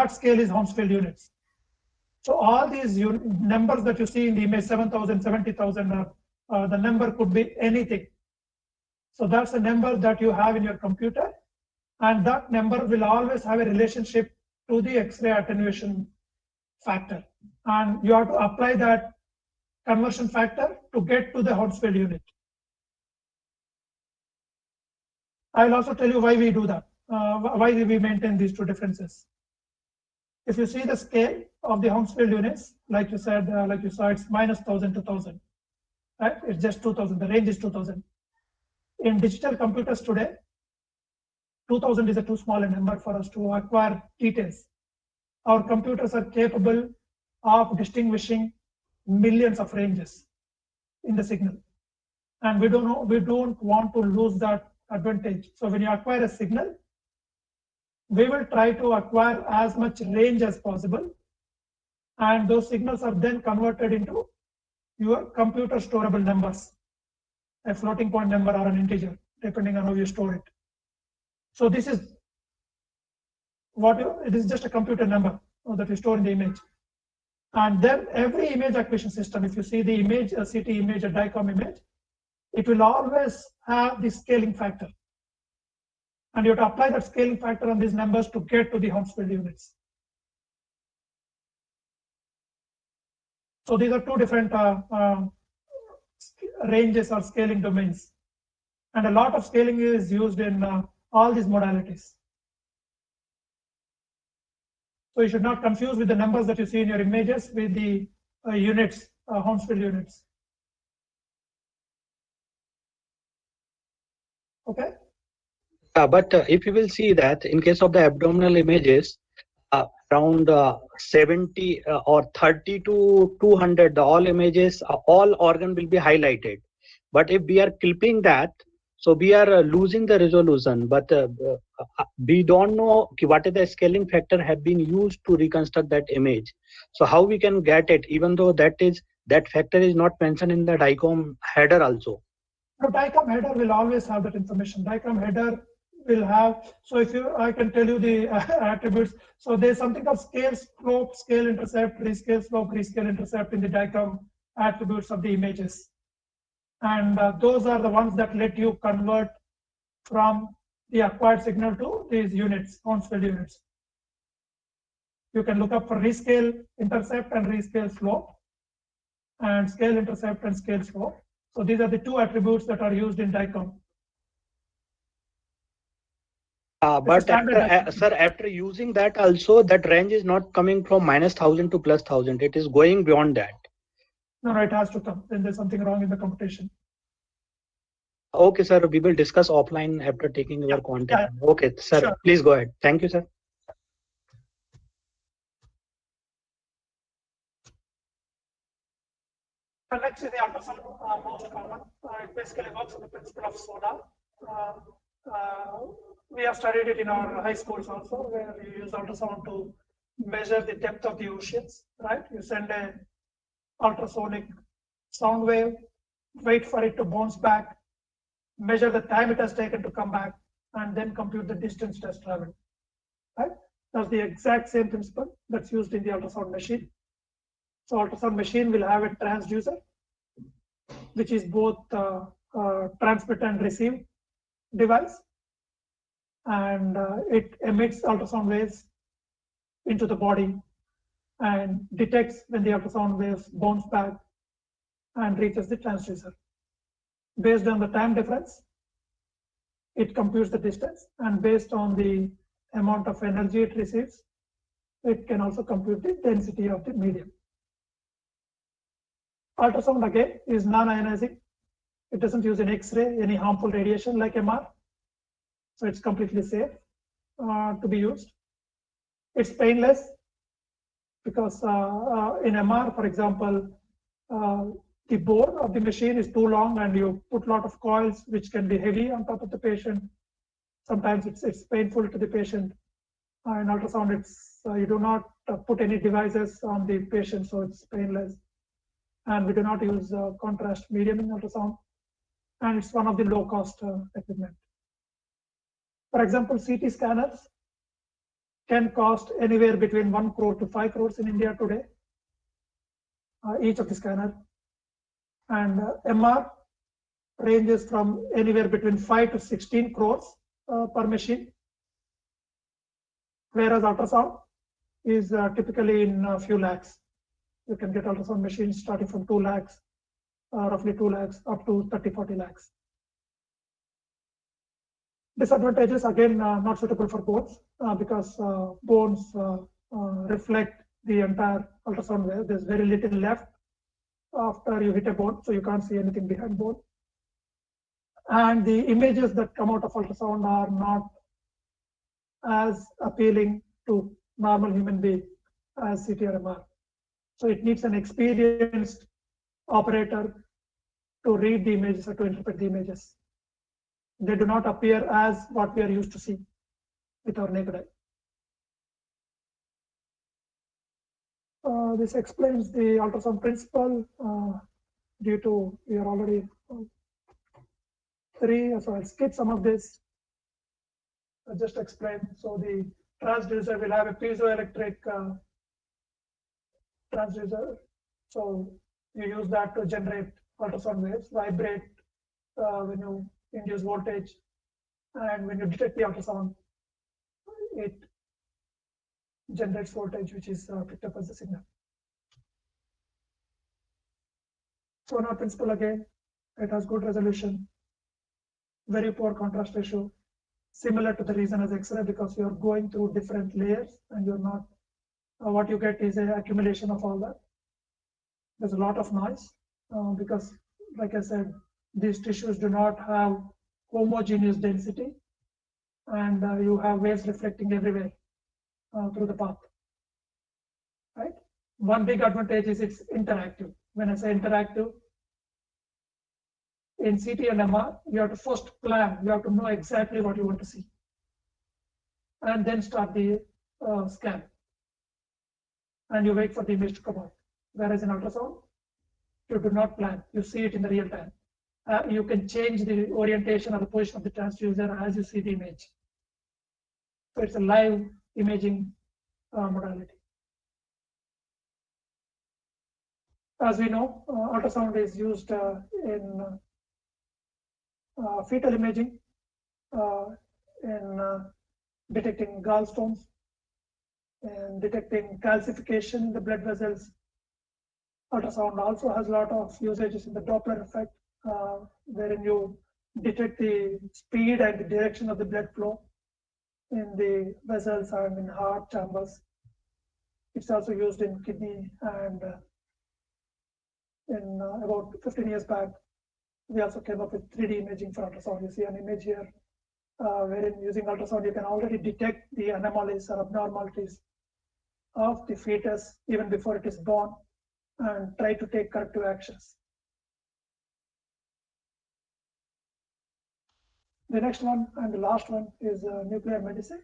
that scale is Hounsfield units. So all these numbers that you see in the image, 7,000, 70,000, the number could be anything. So that's a number that you have in your computer, and that number will always have a relationship to the X-ray attenuation factor. And you have to apply that conversion factor to get to the Hounsfield unit. I will also tell you why we do that, why we maintain these two differences. If you see the scale of the Hounsfield units, like you said, like you saw, it's minus 1,000 to 1,000, right? It's just 2,000. The range is 2,000. In digital computers today, 2,000 is a too small a number for us to acquire details. Our computers are capable of distinguishing millions of ranges in the signal, and we don't want to lose that advantage. So when you acquire a signal, we will try to acquire as much range as possible, and those signals are then converted into your computer storable numbers, a floating point number or an integer, depending on how you store it. So this is it is just a computer number that you store in the image. And then every image acquisition system, if you see the image, a CT image, a DICOM image, it will always have the scaling factor. And you have to apply that scaling factor on these numbers to get to the Hounsfield units. So these are two different ranges or scaling domains. And a lot of scaling is used in all these modalities. So you should not confuse with the numbers that you see in your images with the units, Hounsfield units. Okay. But if you will see that in case of the abdominal images, around 70 or 30 to 200, all images, all organ will be highlighted. But if we are clipping that, so we are losing the resolution, but we don't know what is the scaling factor have been used to reconstruct that image. So how we can get it, even though that factor is not mentioned in the DICOM header also. The DICOM header will always have that information. DICOM header will have, so if I can tell you the attributes. So there's something called scale slope, scale intercept, rescale slope, rescale intercept in the DICOM attributes of the images. And those are the ones that let you convert from the acquired signal to these units, Hounsfield units. You can look up for rescale intercept and rescale slope, and scale intercept and scale slope. So these are the two attributes that are used in DICOM. But sir, after using that also, that range is not coming from minus 1,000 to plus 1,000. It is going beyond that. No, it has to come. Then there's something wrong in the computation. Okay, sir. We will discuss offline after taking your contact. Yeah. Okay, sir. Sure. Please go ahead. Thank you, sir. Next is the ultrasound, most common. It basically works on the principle of sonar. We have studied it in our high schools also, where you use ultrasound to measure the depth of the oceans, right? You send a ultrasonic sound wave, wait for it to bounce back, measure the time it has taken to come back, and then compute the distance it has traveled, right? That's the exact same principle that's used in the ultrasound machine. So ultrasound machine will have a transducer, which is both transmit and receive device, and it emits ultrasound waves into the body and detects when the ultrasound waves bounce back and reaches the transducer. Based on the time difference, it computes the distance, and based on the amount of energy it receives, it can also compute the density of the medium. Ultrasound again is non-ionizing. It doesn't use an X-ray, any harmful radiation like MR. So it's completely safe to be used. It's painless because in MR, for example, the bore of the machine is too long and you put a lot of coils which can be heavy on top of the patient. Sometimes it's painful to the patient. In ultrasound, you do not put any devices on the patient, so it's painless. And we do not use contrast medium in ultrasound, and it's one of the low-cost equipment. For example, CT scanners can cost anywhere between 1 crore to 5 crores in India today, each of the scanner. And MR ranges from anywhere between 5 to 16 crores per machine, whereas ultrasound is typically in a few lakhs. You can get ultrasound machines starting from 2 lakhs, roughly 2 lakhs, up to 30-40 lakhs. Disadvantages, again, not suitable for bones because bones reflect the entire ultrasound wave. There's very little left after you hit a bone, so you can't see anything behind bone. And the images that come out of ultrasound are not as appealing to normal human being as CT or MR. So it needs an experienced operator to read the images or to interpret the images. They do not appear as what we are used to see with our naked eye. This explains the ultrasound principle due to we are already 3, so I'll skip some of this. I'll just explain. So the transducer will have a piezoelectric transducer. So you use that to generate ultrasound waves, vibrate when you induce voltage, and when you detect the ultrasound, it generates voltage, which is picked up as a signal. Sonar principle again, it has good resolution, very poor contrast ratio, similar to the reason as X-ray because you're going through different layers and you're not, what you get is an accumulation of all that. There's a lot of noise because, like I said, these tissues do not have homogeneous density and you have waves reflecting everywhere through the path, right? One big advantage is it's interactive. When I say interactive, in CT and MR, you have to first plan, you have to know exactly what you want to see, and then start the scan, and you wait for the image to come out. Whereas in ultrasound, you do not plan, you see it in the real time. You can change the orientation or the position of the transducer as you see the image. So it's a live imaging modality. As we know, ultrasound is used in fetal imaging, in detecting gallstones, and detecting calcification in the blood vessels. Ultrasound also has a lot of usages in the Doppler effect, wherein you detect the speed and the direction of the blood flow in the vessels and in heart chambers. It's also used in kidney, and in about 15 years back, we also came up with 3D imaging for ultrasound. You see an image here, wherein using ultrasound, you can already detect the anomalies or abnormalities of the fetus even before it is born and try to take corrective actions. The next one and the last one is nuclear medicine.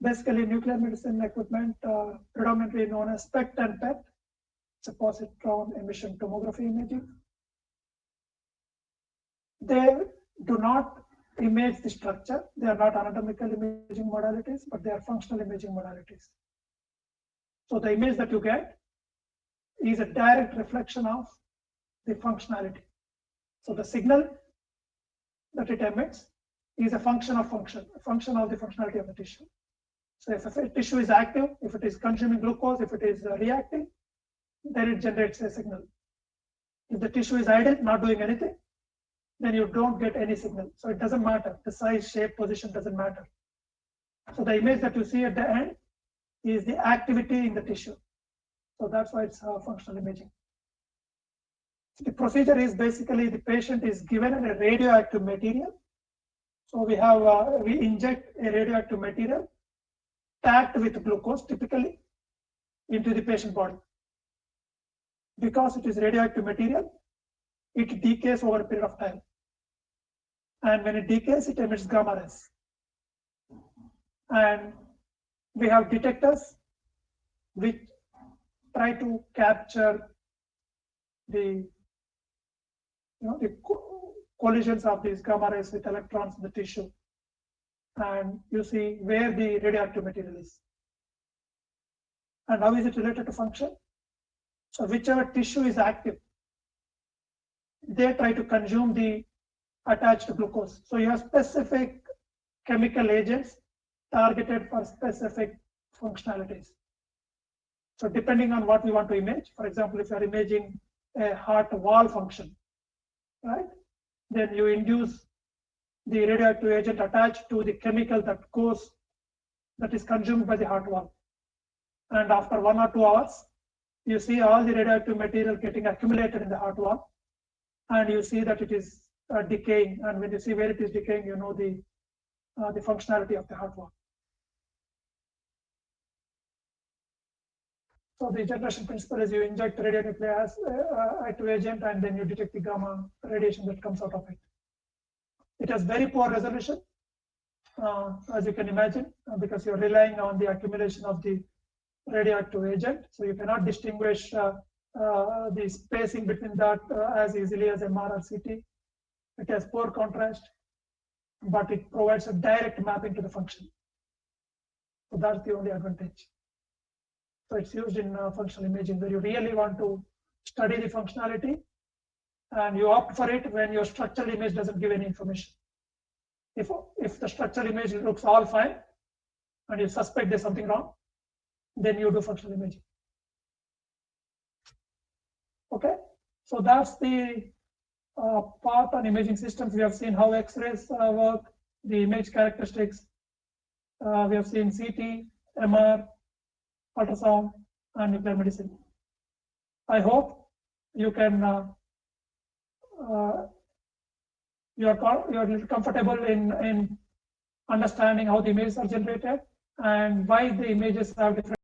Basically, nuclear medicine equipment, predominantly known as SPECT and PET, it's a positron emission tomography imaging. They do not image the structure. They are not anatomical imaging modalities, but they are functional imaging modalities. So the image that you get is a direct reflection of the functionality. So the signal that it emits is a function of the functionality of the tissue. So if a tissue is active, if it is consuming glucose, if it is reacting, then it generates a signal. If the tissue is idle, not doing anything, then you don't get any signal. So it doesn't matter. The size, shape, position doesn't matter. So the image that you see at the end is the activity in the tissue. So that's why it's functional imaging. So the procedure is basically the patient is given a radioactive material. So we inject a radioactive material packed with glucose typically into the patient body. Because it is radioactive material, it decays over a period of time. And when it decays, it emits gamma rays. And we have detectors which try to capture the collisions of these gamma rays with electrons in the tissue. and you see where the radioactive material is. And how is it related to function? So whichever tissue is active, they try to consume the attached glucose. So you have specific chemical agents targeted for specific functionalities. So depending on what we want to image, for example, if you are imaging a heart wall function, right, then you induce the radioactive agent attached to the chemical that is consumed by the heart wall. And after 1 or 2 hours, you see all the radioactive material getting accumulated in the heart wall, and you see that it is decaying. And when you see where it is decaying, you know the functionality of the heart wall. So the generation principle is you inject radioactive active agent, and then you detect the gamma radiation that comes out of it. It has very poor resolution, as you can imagine, because you're relying on the accumulation of the radioactive agent. So you cannot distinguish the spacing between that as easily as MR or CT. It has poor contrast, but it provides a direct mapping to the function. So that's the only advantage. So it's used in functional imaging where you really want to study the functionality, and you opt for it when your structural image doesn't give any information. If the structural image looks all fine and you suspect there's something wrong, then you do functional imaging. Okay, so that's the part on imaging systems. We have seen how X-rays work, the image characteristics. We have seen CT, MR, ultrasound, and nuclear medicine. I hope you can you're little comfortable in understanding how the images are generated and why the images have different